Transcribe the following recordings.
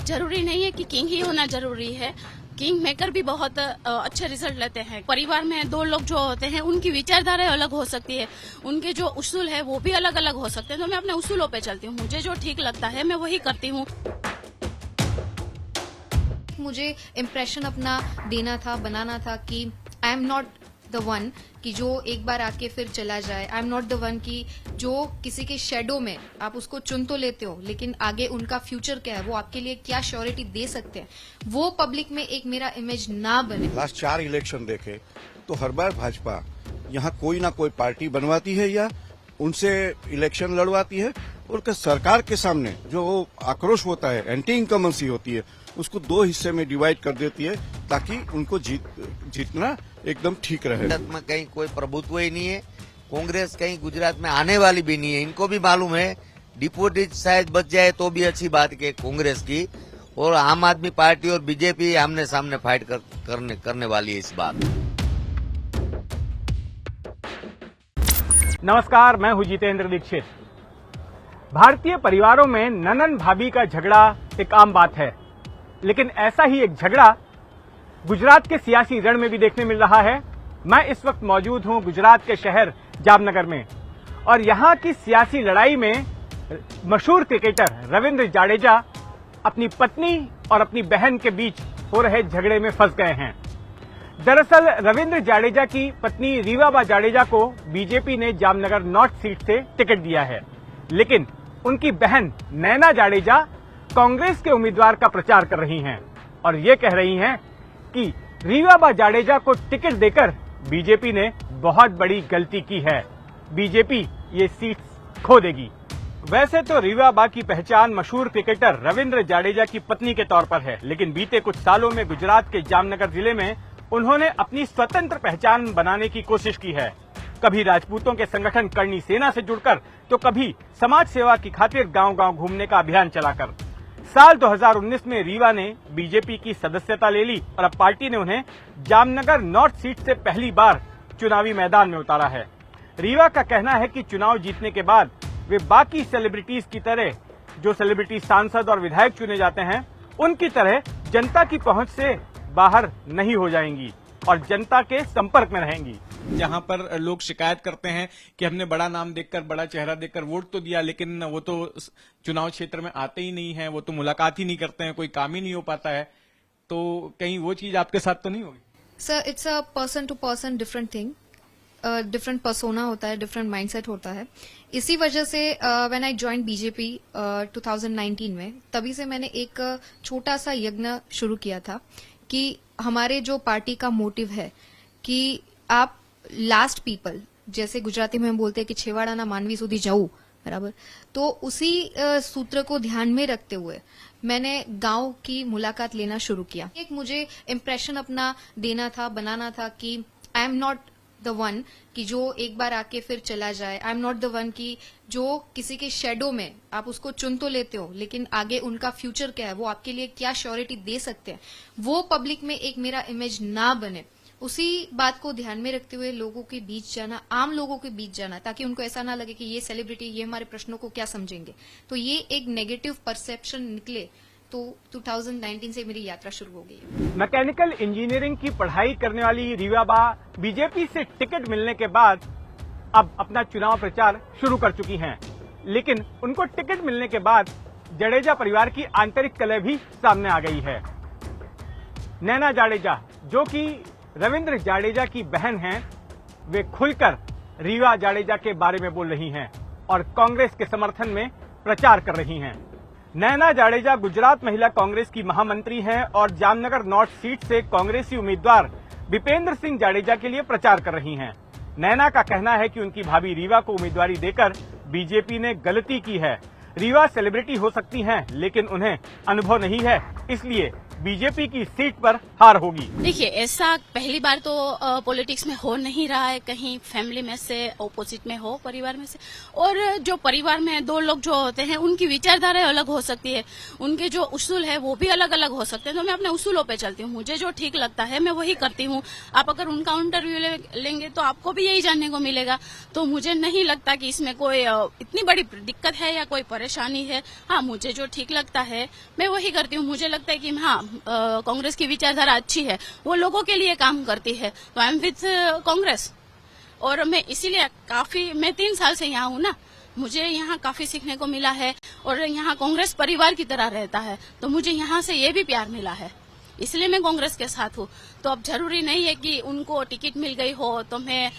जरूरी नहीं है कि किंग ही होना जरूरी है। किंग मेकर भी बहुत अच्छे रिजल्ट लेते हैं। परिवार में दो लोग जो होते हैं उनकी विचारधारा अलग हो सकती है, उनके जो उसूल है वो भी अलग अलग हो सकते हैं। तो मैं अपने उसूलों पे चलती हूँ, मुझे जो ठीक लगता है मैं वही करती हूँ। मुझे इम्प्रेशन अपना देना था, बनाना था कि I am not the one कि जो एक बार आके फिर चला जाए। I am not the one कि जो किसी के शेडो में आप उसको चुन तो लेते हो, लेकिन आगे उनका फ्यूचर क्या है, वो आपके लिए क्या श्योरिटी दे सकते हैं, वो पब्लिक में एक मेरा इमेज ना बने। लास्ट 4 इलेक्शन देखे तो हर बार भाजपा यहाँ कोई ना कोई पार्टी बनवाती है या उनसे इलेक्शन लड़वाती है, और सरकार के सामने जो आक्रोश होता है, एंटी इनकमेंसी होती है, उसको 2 हिस्से में डिवाइड कर देती है ताकि उनको जीतना एकदम ठीक रहे। गुजरात में कहीं कोई प्रभुत्व ही नहीं है, कांग्रेस कहीं गुजरात में आने वाली भी नहीं है। इनको भी मालूम है डिपोजिट शायद बच जाए तो भी अच्छी बात है कांग्रेस की, और आम आदमी पार्टी और बीजेपी आमने सामने फाइट करने वाली है इस बार। नमस्कार, मैं हूं जितेंद्र दीक्षित। भारतीय परिवारों में ननन भाभी का झगड़ा एक आम बात है, लेकिन ऐसा ही एक झगड़ा गुजरात के सियासी रण में भी देखने मिल रहा है। मैं इस वक्त मौजूद हूं गुजरात के शहर जामनगर में, और यहां की सियासी लड़ाई में मशहूर क्रिकेटर रविंद्र जाडेजा अपनी पत्नी और अपनी बहन के बीच हो रहे झगड़े में फंस गए हैं। दरअसल रविंद्र जाडेजा की पत्नी रीवाबा जाडेजा को बीजेपी ने जामनगर नॉर्थ सीट से टिकट दिया है, लेकिन उनकी बहन नैना जाडेजा कांग्रेस के उम्मीदवार का प्रचार कर रही हैं और ये कह रही हैं कि रीवाबा जाडेजा को टिकट देकर बीजेपी ने बहुत बड़ी गलती की है, बीजेपी ये सीट खो देगी। वैसे तो रीवाबा की पहचान मशहूर क्रिकेटर रविंद्र जाडेजा की पत्नी के तौर पर है, लेकिन बीते कुछ सालों में गुजरात के जामनगर जिले में उन्होंने अपनी स्वतंत्र पहचान बनाने की कोशिश की है। कभी राजपूतों के संगठन करनी सेना से जुड़कर, तो कभी समाज सेवा की खातिर गांव-गांव घूमने का अभियान चलाकर। साल 2019 में रीवा ने बीजेपी की सदस्यता ले ली और अब पार्टी ने उन्हें जामनगर नॉर्थ सीट से पहली बार चुनावी मैदान में उतारा है। रीवा का कहना है कि चुनाव जीतने के बाद वे बाकी सेलिब्रिटीज की तरह, जो सेलिब्रिटी सांसद और विधायक चुने जाते हैं, उनकी तरह जनता की पहुंच से बाहर नहीं हो जाएंगी और जनता के संपर्क में रहेंगी। जहां पर लोग शिकायत करते हैं कि हमने बड़ा नाम देखकर, बड़ा चेहरा देखकर वोट तो दिया, लेकिन वो तो चुनाव क्षेत्र में आते ही नहीं है, वो तो मुलाकात ही नहीं करते हैं, कोई काम ही नहीं हो पाता है, तो कहीं वो चीज आपके साथ तो नहीं होगी? Sir, it's a person to person different thing, different persona होता है, डिफरेंट माइंडसेट होता है। इसी वजह से व्हेन आई जॉइन बीजेपी 2019 में, तभी से मैंने एक छोटा सा यज्ञ शुरू किया था कि हमारे जो पार्टी का मोटिव है कि आप लास्ट पीपल, जैसे गुजराती में हम बोलते हैं कि छेवाड़ा ना मानवी सुधी जाऊं, बराबर, तो उसी सूत्र को ध्यान में रखते हुए मैंने गांव की मुलाकात लेना शुरू किया। एक मुझे इम्प्रेशन अपना देना था, बनाना था कि I am not the one कि जो एक बार आके फिर चला जाए। I am not the one कि जो किसी के शेडो में आप उसको चुन तो लेते हो, लेकिन आगे उनका फ्यूचर क्या है, वो आपके लिए क्या श्योरिटी दे सकते हैं, वो पब्लिक में एक मेरा इमेज ना बने। उसी बात को ध्यान में रखते हुए लोगों के बीच जाना, आम लोगों के बीच जाना, ताकि उनको ऐसा ना लगे कि ये सेलिब्रिटी, ये हमारे प्रश्नों को क्या समझेंगे। तो ये एक नेगेटिव परसेप्शन निकले, तो 2019 से मेरी यात्रा शुरू हो गई। मैकेनिकल इंजीनियरिंग की पढ़ाई करने वाली रीवाबा बीजेपी से टिकट मिलने के बाद अब अपना चुनाव प्रचार शुरू कर चुकी हैं, लेकिन उनको टिकट मिलने के बाद जाडेजा परिवार की आंतरिक कलह भी सामने आ गई है। नैना जाडेजा, जो कि रविंद्र जाडेजा की बहन हैं, वे खुलकर रीवा जाडेजा के बारे में बोल रही हैं और कांग्रेस के समर्थन में प्रचार कर रही हैं। नैना जाडेजा गुजरात महिला कांग्रेस की महामंत्री हैं और जामनगर नॉर्थ सीट से कांग्रेसी उम्मीदवार विपेंद्र सिंह जाडेजा के लिए प्रचार कर रही हैं। नैना का कहना है कि उनकी भाभी रीवा को उम्मीदवारी देकर बीजेपी ने गलती की है। रीवा सेलिब्रिटी हो सकती हैं, लेकिन उन्हें अनुभव नहीं है, इसलिए बीजेपी की सीट पर हार होगी। देखिए, ऐसा पहली बार तो पॉलिटिक्स में हो नहीं रहा है, कहीं फैमिली में से ऑपोजिट में हो, परिवार में से। और जो परिवार में दो लोग जो होते हैं उनकी विचारधारा अलग हो सकती है, उनके जो उसूल है वो भी अलग अलग हो सकते हैं। तो मैं अपने उसूलों पे चलती हूँ, मुझे जो ठीक लगता है मैं वही करती हूँ। आप अगर उनका इंटरव्यू लेंगे तो आपको भी यही जानने को मिलेगा। तो मुझे नहीं लगता कि इसमें कोई इतनी बड़ी दिक्कत है या कोई परेशानी है। हाँ, मुझे जो ठीक लगता है मैं वही करती हूँ। मुझे लगता है कि हाँ, कांग्रेस की विचारधारा अच्छी है, वो लोगों के लिए काम करती है, तो आई एम विथ कांग्रेस। और मैं इसीलिए मैं 3 साल से यहाँ हूँ ना, मुझे यहाँ काफी सीखने को मिला है। और यहाँ कांग्रेस परिवार की तरह रहता है, तो मुझे यहाँ से ये भी प्यार मिला है, इसलिए मैं कांग्रेस के साथ हूँ। तो अब जरूरी नहीं है कि उनको टिकट मिल गई हो तो मैं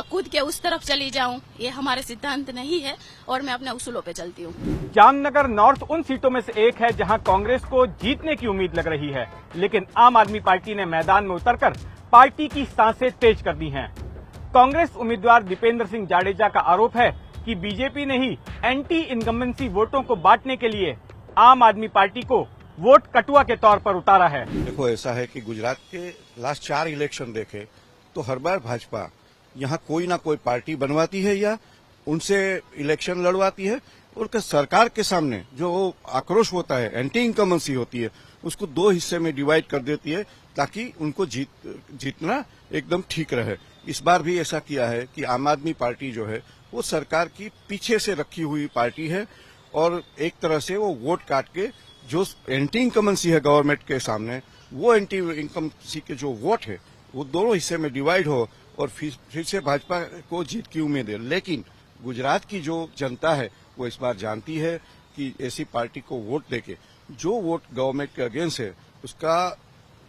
कूद के उस तरफ चली जाऊं, ये हमारे सिद्धांत नहीं है और मैं अपने उसूलों पे चलती हूँ। जामनगर नॉर्थ उन सीटों में से एक है जहां कांग्रेस को जीतने की उम्मीद लग रही है, लेकिन आम आदमी पार्टी ने मैदान में उतरकर पार्टी की सांसें तेज कर दी हैं। कांग्रेस उम्मीदवार दीपेंद्र सिंह जाडेजा का आरोप है कि बीजेपी ने ही एंटी इनकम्बेंसी वोटों को बांटने के लिए आम आदमी पार्टी को वोट कटुआ के तौर पर उतारा है। देखो, ऐसा है कि गुजरात के लास्ट 4 इलेक्शन देखे तो हर बार भाजपा यहाँ कोई ना कोई पार्टी बनवाती है या उनसे इलेक्शन लड़वाती है, और सरकार के सामने जो आक्रोश होता है, एंटी इनकम्बेंसी होती है, उसको 2 हिस्से में डिवाइड कर देती है ताकि उनको जीतना एकदम ठीक रहे। इस बार भी ऐसा किया है कि आम आदमी पार्टी जो है वो सरकार की पीछे से रखी हुई पार्टी है, और एक तरह से वो वोट काट के जो एंटी इनकम्बेंसी है गवर्नमेंट के सामने, वो एंटी इनकम्बेंसी के जो वोट है वो दोनों हिस्से में डिवाइड हो और फिर से भाजपा को जीत की उम्मीद है। लेकिन गुजरात की जो जनता है वो इस बार जानती है कि ऐसी पार्टी को वोट देके जो वोट गवर्नमेंट के अगेंस्ट है उसका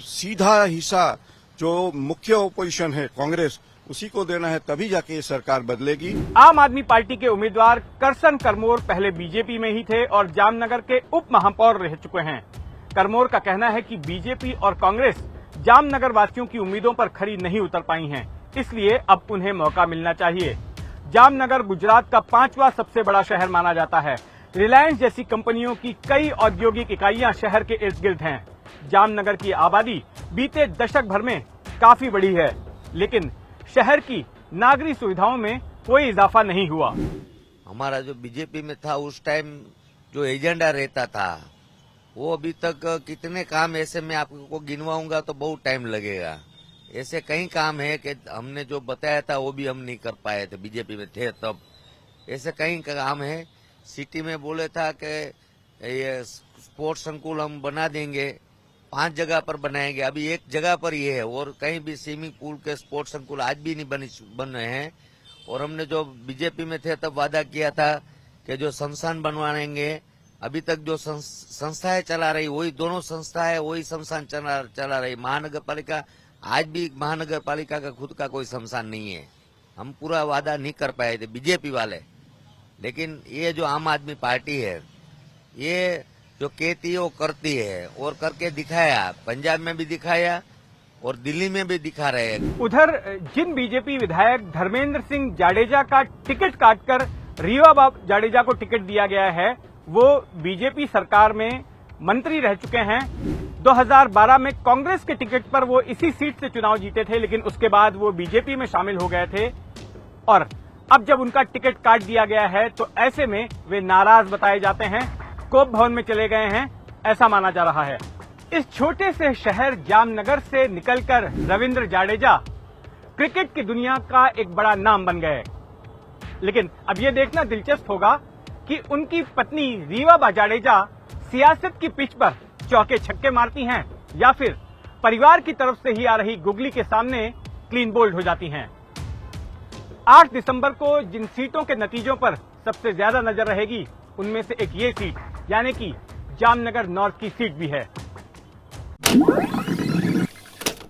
सीधा हिस्सा जो मुख्य ओपोजिशन है कांग्रेस, उसी को देना है, तभी जाके ये सरकार बदलेगी। आम आदमी पार्टी के उम्मीदवार करसन करमोर पहले बीजेपी में ही थे और जामनगर के उप महापौर रह चुके हैं। करमोर का कहना है कि बीजेपी और कांग्रेस जामनगर वासियों की उम्मीदों पर खरी नहीं उतर पाई हैं, इसलिए अब उन्हें मौका मिलना चाहिए। जामनगर गुजरात का 5वां सबसे बड़ा शहर माना जाता है। रिलायंस जैसी कंपनियों की कई औद्योगिक इकाइयां शहर के इर्द गिर्द हैं। जामनगर की आबादी बीते दशक भर में काफी बढ़ी है, लेकिन शहर की नागरिक सुविधाओं में कोई इजाफा नहीं हुआ। हमारा जो बीजेपी में था उस टाइम जो एजेंडा रहता था वो अभी तक कितने काम ऐसे मैं आपको गिनवाऊंगा तो बहुत टाइम लगेगा। ऐसे कई काम है कि हमने जो बताया था वो भी हम नहीं कर पाए थे, बीजेपी में थे तब। ऐसे कई काम है। सिटी में बोले था कि ये स्पोर्ट्स संकुल हम बना देंगे, 5 जगह पर बनाएंगे, अभी 1 जगह पर ये है, और कहीं भी स्विमिंग पूल के स्पोर्ट्स संकुल आज भी नहीं बन रहे हैं। और हमने जो बीजेपी में थे तब वादा किया था कि जो शमशान बनवाएंगे, अभी तक जो संस्थाएं चला रही वही दोनों संस्थाएं वही शमशान चला रही। महानगर पालिका आज भी महानगर पालिका का खुद का कोई शमशान नहीं है। हम पूरा वादा नहीं कर पाए थे बीजेपी वाले, लेकिन ये जो आम आदमी पार्टी है ये जो कहती है वो करती है और करके दिखाया। पंजाब में भी दिखाया और दिल्ली में भी दिखा रहे हैं। उधर जिन बीजेपी विधायक धर्मेंद्र सिंह जाडेजा का टिकट काटकर रीवा जाडेजा को टिकट दिया गया है, वो बीजेपी सरकार में मंत्री रह चुके हैं। 2012 में कांग्रेस के टिकट पर वो इसी सीट से चुनाव जीते थे, लेकिन उसके बाद वो बीजेपी में शामिल हो गए थे और अब जब उनका टिकट काट दिया गया है तो ऐसे में वे नाराज बताए जाते हैं, कोप भवन में चले गए हैं, ऐसा माना जा रहा है। इस छोटे से शहर जामनगर से निकलकर रविंद्र जाडेजा क्रिकेट की दुनिया का एक बड़ा नाम बन गए, लेकिन अब ये देखना दिलचस्प होगा कि उनकी पत्नी रीवा जाडेजा सियासत की पिच पर चौके छक्के मारती हैं या फिर परिवार की तरफ से ही आ रही गुगली के सामने क्लीन बोल्ड हो जाती हैं। 8 दिसंबर को जिन सीटों के नतीजों पर सबसे ज्यादा नजर रहेगी उनमें से एक ये सीट यानी कि जामनगर नॉर्थ की सीट भी है।